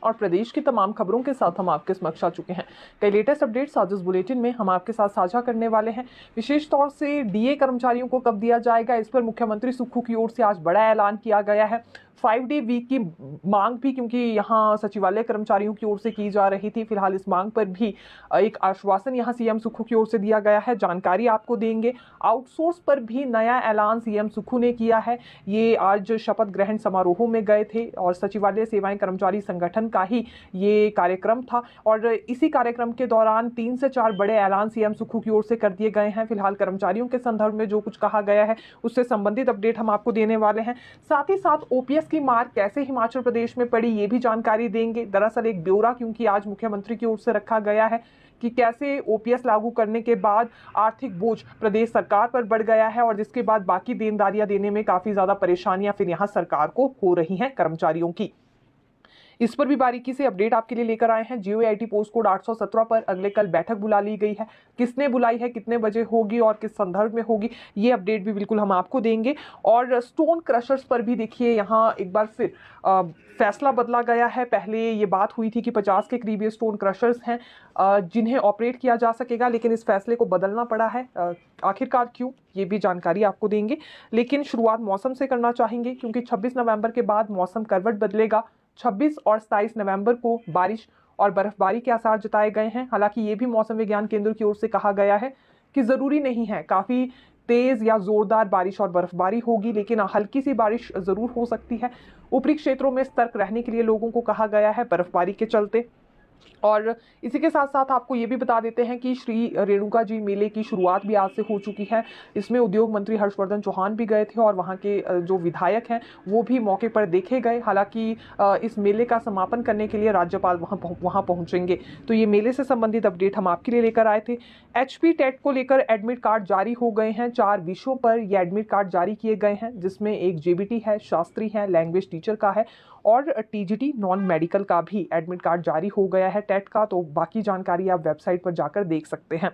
और प्रदेश की तमाम खबरों के साथ हम आपके समक्ष आ चुके हैं। कई लेटेस्ट अपडेट्स आज इस बुलेटिन में हम आपके साथ साझा करने वाले हैं। विशेष तौर से डीए कर्मचारियों को कब दिया जाएगा, इस पर मुख्यमंत्री सुक्खू की ओर से आज बड़ा ऐलान किया गया है। 5 डे वीक की मांग भी क्योंकि यहाँ सचिवालय कर्मचारियों की ओर से की जा रही थी, फिलहाल इस मांग पर भी एक आश्वासन यहाँ सीएम सुक्खू की ओर से दिया गया है। जानकारी आपको देंगे। आउटसोर्स पर भी नया ऐलान सीएम सुक्खू ने किया है। ये आज शपथ ग्रहण समारोह में गए थे और सचिवालय सेवाएं कर्मचारी संगठन का ही ये कार्यक्रम था और इसी कार्यक्रम के दौरान 3 से 4 बड़े ऐलान सीएम सुक्खू की ओर से कर दिए गए हैं। फिलहाल कर्मचारियों के संदर्भ में जो कुछ कहा गया है उससे संबंधित अपडेट हम आपको देने वाले हैं। साथ ही साथ ओपीएस की मार कैसे हिमाचल प्रदेश में पड़ी ये भी जानकारी देंगे। दरअसल एक ब्यौरा क्योंकि आज मुख्यमंत्री की ओर से रखा गया है कि कैसे ओपीएस लागू करने के बाद आर्थिक बोझ प्रदेश सरकार पर बढ़ गया है और जिसके बाद बाकी देनदारियां देने में काफी ज्यादा परेशानियां फिर यहां सरकार को हो रही हैं कर्मचारियों की। इस पर भी बारीकी से अपडेट आपके लिए लेकर आए हैं। जीओआईटी पोस्ट कोड 817 पर अगले कल बैठक बुला ली गई है। किसने बुलाई है, कितने बजे होगी और किस संदर्भ में होगी, ये अपडेट भी बिल्कुल हम आपको देंगे। और स्टोन क्रशर्स पर भी देखिए यहाँ एक बार फिर फैसला बदला गया है। पहले ये बात हुई थी कि 50 के करीब ये स्टोन क्रशर्स हैं जिन्हें ऑपरेट किया जा सकेगा, लेकिन इस फैसले को बदलना पड़ा है। आखिरकार क्यों, ये भी जानकारी आपको देंगे। लेकिन शुरुआत मौसम से करना चाहेंगे क्योंकि 26 नवंबर के बाद मौसम करवट बदलेगा। 26 और 27 नवंबर को बारिश और बर्फबारी के आसार जताए गए हैं। हालांकि ये भी मौसम विज्ञान केंद्र की ओर से कहा गया है कि जरूरी नहीं है काफी तेज या जोरदार बारिश और बर्फबारी होगी, लेकिन हल्की सी बारिश जरूर हो सकती है। ऊपरी क्षेत्रों में सतर्क रहने के लिए लोगों को कहा गया है बर्फबारी के चलते। और इसी के साथ साथ आपको ये भी बता देते हैं कि श्री रेणुका जी मेले की शुरुआत भी आज से हो चुकी है। इसमें उद्योग मंत्री हर्षवर्धन चौहान भी गए थे और वहाँ के जो विधायक हैं वो भी मौके पर देखे गए। हालांकि इस मेले का समापन करने के लिए राज्यपाल वहाँ पहुँचेंगे। तो ये मेले से संबंधित अपडेट हम आपके लिए लेकर आए थे। HP टेट को लेकर एडमिट कार्ड जारी हो गए हैं। 4 विषयों पर ये एडमिट कार्ड जारी किए गए हैं, जिसमें एक JBT है, शास्त्री है, लैंग्वेज टीचर का है और TGT नॉन मेडिकल का भी एडमिट कार्ड जारी हो गया है टेट का। तो बाकी जानकारी आप वेबसाइट पर जाकर देख सकते हैं।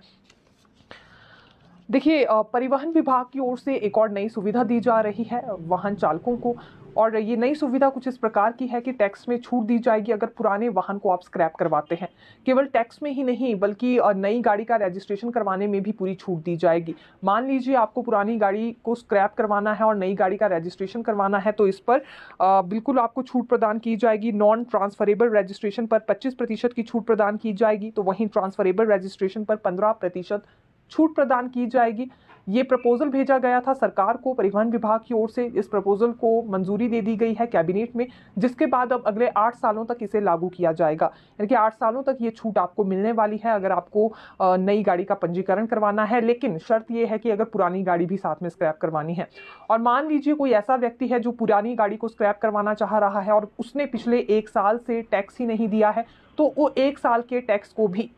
देखिए परिवहन विभाग की ओर से एक और नई सुविधा दी जा रही है वाहन चालकों को और ये नई सुविधा कुछ इस प्रकार की है कि टैक्स में छूट दी जाएगी अगर पुराने वाहन को आप स्क्रैप करवाते हैं। केवल टैक्स में ही नहीं बल्कि नई गाड़ी का रजिस्ट्रेशन करवाने में भी पूरी छूट दी जाएगी। मान लीजिए आपको पुरानी गाड़ी को स्क्रैप करवाना है और नई गाड़ी का रजिस्ट्रेशन करवाना है तो इस पर बिल्कुल आपको छूट प्रदान की जाएगी। नॉन ट्रांसफरेबल रजिस्ट्रेशन पर 25% की छूट प्रदान की जाएगी, तो वहीं ट्रांसफरेबल रजिस्ट्रेशन पर 15% छूट प्रदान की जाएगी। ये प्रपोजल भेजा गया था सरकार को परिवहन विभाग की ओर से। इस प्रपोजल को मंजूरी दे दी गई है कैबिनेट में, जिसके बाद अब अगले 8 सालों तक इसे लागू किया जाएगा। यानी कि 8 सालों तक ये छूट आपको मिलने वाली है अगर आपको नई गाड़ी का पंजीकरण करवाना है, लेकिन शर्त ये है कि अगर पुरानी गाड़ी भी साथ में स्क्रैप करवानी है। और मान लीजिए कोई ऐसा व्यक्ति है जो पुरानी गाड़ी को स्क्रैप करवाना चाह रहा है और उसने पिछले 1 साल से टैक्स ही नहीं दिया है, तो वो 1 साल के टैक्स को भी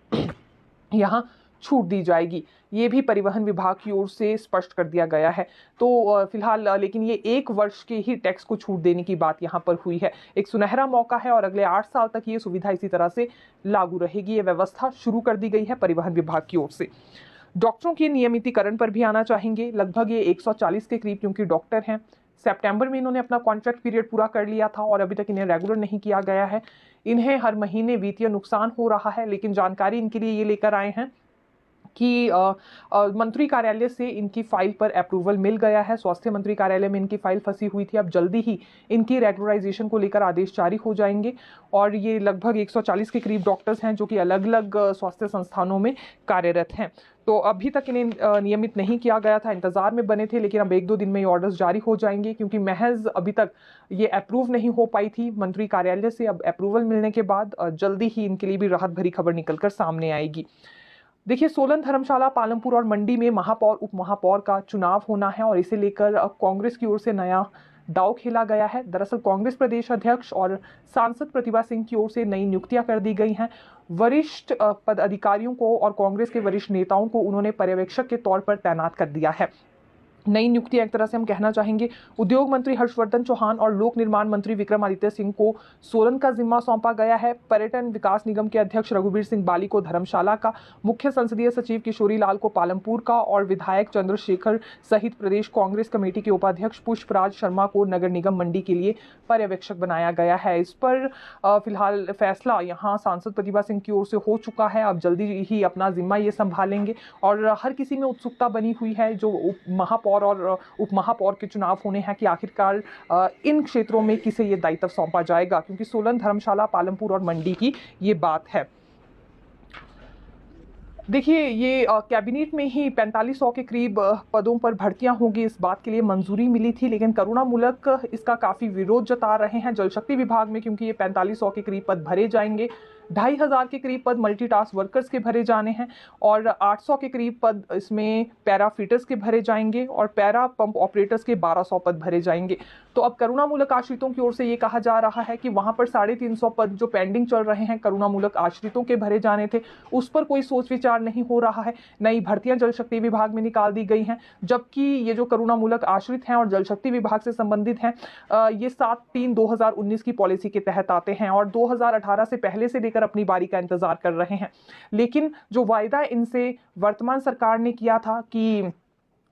यहाँ छूट दी जाएगी। ये भी परिवहन विभाग की ओर से स्पष्ट कर दिया गया है। तो फिलहाल लेकिन ये 1 वर्ष के ही टैक्स को छूट देने की बात यहाँ पर हुई है। एक सुनहरा मौका है और अगले 8 साल तक ये सुविधा इसी तरह से लागू रहेगी। ये व्यवस्था शुरू कर दी गई है परिवहन विभाग की ओर से। डॉक्टरों के नियमितीकरण पर भी आना चाहेंगे। लगभग ये 140 के करीब क्योंकि डॉक्टर हैं, सितंबर में इन्होंने अपना कॉन्ट्रैक्ट पीरियड पूरा कर लिया था और अभी तक इन्हें रेगुलर नहीं किया गया है। इन्हें हर महीने वित्तीय नुकसान हो रहा है, लेकिन जानकारी इनके लिए ये लेकर आए हैं कि मंत्री कार्यालय से इनकी फाइल पर अप्रूवल मिल गया है। स्वास्थ्य मंत्री कार्यालय में इनकी फाइल फंसी हुई थी, अब जल्दी ही इनकी रेगुलराइजेशन को लेकर आदेश जारी हो जाएंगे। और ये लगभग 140 के करीब डॉक्टर्स हैं जो कि अलग अलग स्वास्थ्य संस्थानों में कार्यरत हैं। तो अभी तक इन्हें नियमित नहीं किया गया था, इंतजार में बने थे, लेकिन अब 1-2 दिन में ये ऑर्डर्स जारी हो जाएंगे क्योंकि महज अभी तक ये अप्रूव नहीं हो पाई थी मंत्री कार्यालय से। अब अप्रूवल मिलने के बाद जल्दी ही इनके लिए भी राहत भरी खबर निकलकर सामने आएगी। देखिए सोलन, धर्मशाला, पालमपुर और मंडी में महापौर उप महापौर का चुनाव होना है और इसे लेकर कांग्रेस की ओर से नया दांव खेला गया है। दरअसल कांग्रेस प्रदेश अध्यक्ष और सांसद प्रतिभा सिंह की ओर से नई नियुक्तियां कर दी गई हैं। वरिष्ठ पदाधिकारियों को और कांग्रेस के वरिष्ठ नेताओं को उन्होंने पर्यवेक्षक के तौर पर तैनात कर दिया है। नई नियुक्तियां एक तरह से हम कहना चाहेंगे। उद्योग मंत्री हर्षवर्धन चौहान और लोक निर्माण मंत्री विक्रमादित्य सिंह को सोलन का जिम्मा सौंपा गया है। पर्यटन विकास निगम के अध्यक्ष रघुवीर सिंह बाली को धर्मशाला का, मुख्य संसदीय सचिव किशोरी लाल को पालमपुर का और विधायक चंद्रशेखर सहित प्रदेश कांग्रेस कमेटी के उपाध्यक्ष पुष्पराज शर्मा को नगर निगम मंडी के लिए पर्यवेक्षक बनाया गया है। इस पर फिलहाल फैसला यहाँ सांसद प्रतिभा सिंह की ओर से हो चुका है। अब जल्दी ही अपना जिम्मा ये संभालेंगे और हर किसी में उत्सुकता बनी हुई है जो महापौर और उप महापौर के चुनाव होने हैं कि आखिरकार इन क्षेत्रों में किसे ये दायित्व सौंपा जाएगा, क्योंकि सोलन, धर्मशाला, पालमपुर और मंडी की ये बात है। देखिए, ये कैबिनेट में ही 4500 के करीब पदों पर भर्तियां होंगी, इस बात के लिए मंजूरी मिली थी, लेकिन करुणामूलक इसका काफ़ी विरोध जता रहे हैं जल शक्ति विभाग में, क्योंकि ये 4500 के करीब पद भरे जाएंगे। 2500 के करीब पद मल्टीटास्क वर्कर्स के भरे जाने हैं और 800 के करीब पद इसमें पैरा फिटर्स के भरे जाएंगे और पैरा पंप ऑपरेटर्स के 1200 पद भरे जाएंगे। तो अब करुणामूलक आश्रितों की ओर से ये कहा जा रहा है कि वहां पर 350 पद जो पेंडिंग चल रहे हैं करुणामूलक आश्रितों के भरे जाने थे, उस पर कोई सोच विचार नहीं हो रहा है। नई भर्तियां जल शक्ति विभाग में निकाल दी गई हैं, जबकि ये जो करुणामूलक आश्रित हैं और जल शक्ति विभाग से संबंधित हैं, ये 7/3/2019 की पॉलिसी के तहत आते हैं और 2018 से पहले से लेकर अपनी बारी का इंतजार कर रहे हैं। लेकिन जो वायदा इनसे वर्तमान सरकार ने किया था कि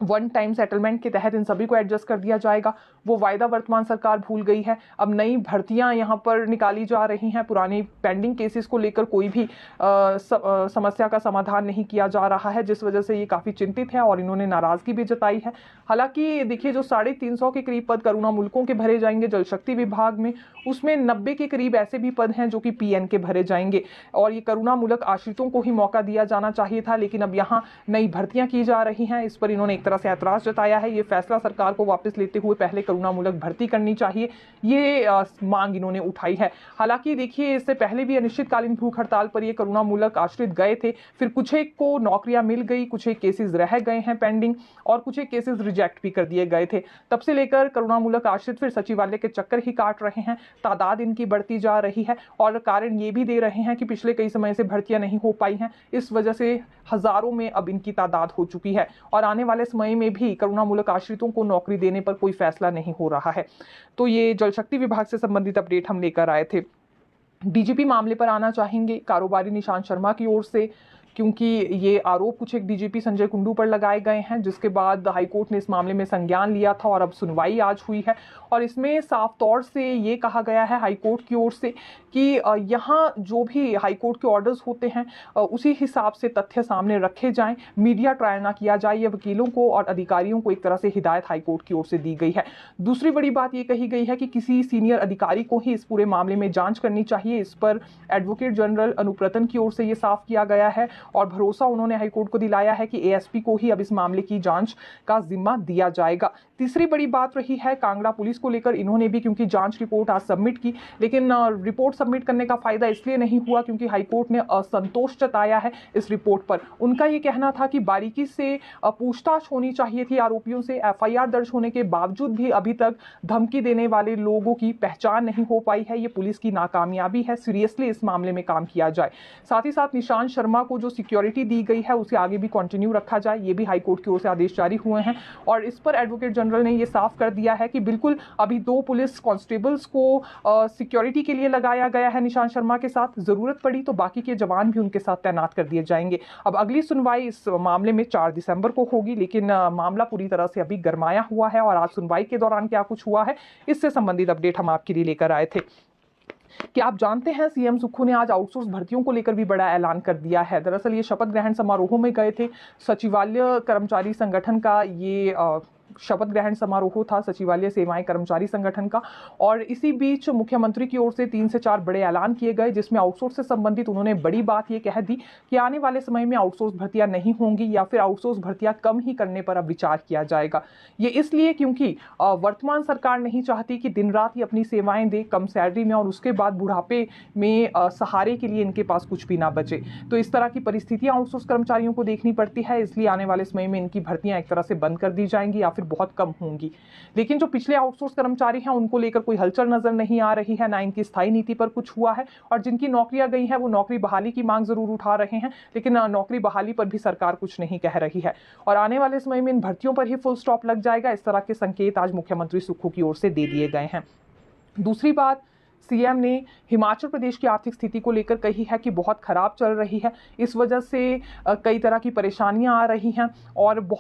वन टाइम सेटलमेंट के तहत इन सभी को एडजस्ट कर दिया जाएगा, वो वायदा वर्तमान सरकार भूल गई है। अब नई भर्तियां यहाँ पर निकाली जा रही हैं, पुरानी पेंडिंग केसेस को लेकर कोई भी समस्या का समाधान नहीं किया जा रहा है, जिस वजह से ये काफ़ी चिंतित है और इन्होंने नाराज़गी भी जताई है। हालांकि देखिए, जो 350 के करीब पद करुणामूलकों के भरे जाएंगे जल शक्ति विभाग में, उसमें 90 के करीब ऐसे भी पद हैं जो कि पीएन के भरे जाएंगे और ये करुणामूलक आश्रितों को ही मौका दिया जाना चाहिए था, लेकिन अब यहाँ नई भर्तियां की जा रही हैं। इस पर इन्होंने एक तरह से ऐतराज जताया है। ये फैसला सरकार को वापस लेते हुए पहले करुणामूलक भर्ती करनी चाहिए, ये मांग इन्होंने उठाई है। हालांकि देखिए, इससे पहले भी अनिश्चितकालीन भूख हड़ताल पर ये करुणामूलक आश्रित गए थे, फिर कुछ एक को नौकरियां मिल गई, कुछ एक केसेस रह गए हैं पेंडिंग और कुछ एक केसेस रिजेक्ट भी कर दिए गए थे। तब से लेकर करुणामूलक आश्रित फिर सचिवालय के चक्कर ही काट रहे हैं, तादाद इनकी बढ़ती जा रही है और कारण ये भी दे रहे हैं कि पिछले कई समय से भर्तियां नहीं हो पाई हैं, इस वजह से हजारों में अब इनकी तादाद हो चुकी है और आने वाले समय में भी करुणामूलक आश्रितों को नौकरी देने पर कोई फैसला नहीं हो रहा है। तो ये जल शक्ति विभाग से संबंधित अपडेट हम लेकर आए थे। डीजीपी मामले पर आना चाहेंगे कारोबारी निशांत शर्मा की ओर से, क्योंकि ये आरोप कुछ एक डीजीपी संजय कुंडू पर लगाए गए हैं, जिसके बाद हाईकोर्ट ने इस मामले में संज्ञान लिया था और अब सुनवाई आज हुई है और इसमें साफ तौर से ये कहा गया है हाईकोर्ट की ओर से कि यहाँ जो भी हाईकोर्ट के ऑर्डर्स होते हैं उसी हिसाब से तथ्य सामने रखे जाएं, मीडिया ट्रायल ना किया जाए। ये वकीलों को और अधिकारियों को एक तरह से हिदायत हाईकोर्ट की ओर से दी गई है। दूसरी बड़ी बात ये कही गई है कि किसी सीनियर अधिकारी को ही इस पूरे मामले में जांच करनी चाहिए। इस पर एडवोकेट जनरल अनूप रतन की ओर से ये साफ किया गया है और भरोसा उन्होंने हाईकोर्ट को दिलाया है कि एएसपी को ही अब इस मामले की जांच का जिम्मा दिया जाएगा। तीसरी बड़ी बात रही है कांगड़ा पुलिस को लेकर, इन्होंने भी क्योंकि जांच रिपोर्ट आज सबमिट की, लेकिन रिपोर्ट सबमिट करने का फायदा इसलिए नहीं हुआ क्योंकि हाईकोर्ट ने असंतोष जताया है इस रिपोर्ट पर। उनका ये कहना था कि बारीकी से पूछताछ होनी चाहिए थी आरोपियों से। एफआईआर दर्ज होने के बावजूद भी अभी तक धमकी देने वाले लोगों की पहचान नहीं हो पाई है, ये पुलिस की नाकामयाबी है। सीरियसली इस मामले में काम किया जाए। साथ ही साथ निशांत शर्मा को जो सिक्योरिटी दी गई है उसे आगे भी कंटिन्यू रखा जाए, ये भी हाईकोर्ट की ओर से आदेश जारी हुए हैं और इस पर एडवोकेट जनरल ने ये साफ कर दिया है कि बिल्कुल अभी 2 पुलिस कांस्टेबल्स को सिक्योरिटी के लिए लगाया गया है निशांत शर्मा के साथ, जरूरत पड़ी तो बाकी के जवान भी उनके साथ तैनात कर दिए जाएंगे। अब अगली सुनवाई इस मामले में 4 दिसंबर को होगी, लेकिन मामला पूरी तरह से अभी गरमाया हुआ है और आज सुनवाई के दौरान क्या कुछ हुआ है इससे संबंधित अपडेट हम आपके लिए लेकर आए थे। कि आप जानते हैं सीएम सुक्खू ने आज आउटसोर्स भर्तियों को लेकर भी बड़ा ऐलान कर दिया है। दरअसल ये शपथ ग्रहण समारोह में गए थे, सचिवालय कर्मचारी संगठन का ये शपथ ग्रहण समारोह था, सचिवालय सेवाएं कर्मचारी संगठन का, और इसी बीच मुख्यमंत्री की ओर से 3 से 4 बड़े ऐलान किए गए, जिसमें आउटसोर्स से संबंधित उन्होंने बड़ी बात ये कह दी कि आने वाले समय में आउटसोर्स भर्तियां नहीं होंगी या फिर आउटसोर्स भर्तियां कम ही करने पर अब विचार किया जाएगा। ये इसलिए क्योंकि वर्तमान सरकार नहीं चाहती कि दिन रात ही अपनी सेवाएं दे कम सैलरी में और उसके बाद बुढ़ापे में सहारे के लिए इनके पास कुछ भी ना बचे। तो इस तरह की परिस्थितियां आउटसोर्स कर्मचारियों को देखनी पड़ती है, इसलिए आने वाले समय में इनकी भर्तियां एक तरह से बंद कर दी जाएंगी या फिर फिर बहुत कम होंगी। लेकिन जो पिछले आउटसोर्स कर्मचारी हैं उनको लेकर कोई हलचल नजर नहीं आ रही है, ना इनकी स्थायी नीति पर कुछ हुआ है, और जिनकी नौकरियां गई हैं वो नौकरी बहाली की मांग जरूर उठा रहे हैं, लेकिन नौकरी बहाली पर भी सरकार कुछ नहीं कह रही है और आने वाले समय में इन भर्तियों पर ही फुल स्टॉप लग जाएगा। इस तरह के संकेत आज मुख्यमंत्री सुक्खू की ओर से दे दिए गए हैं। दूसरी बात, सीएम ने हिमाचल प्रदेश की आर्थिक स्थिति को लेकर कही है कि बहुत खराब चल रही है, इस वजह से कई तरह की परेशानियां आ रही हैं और बहुत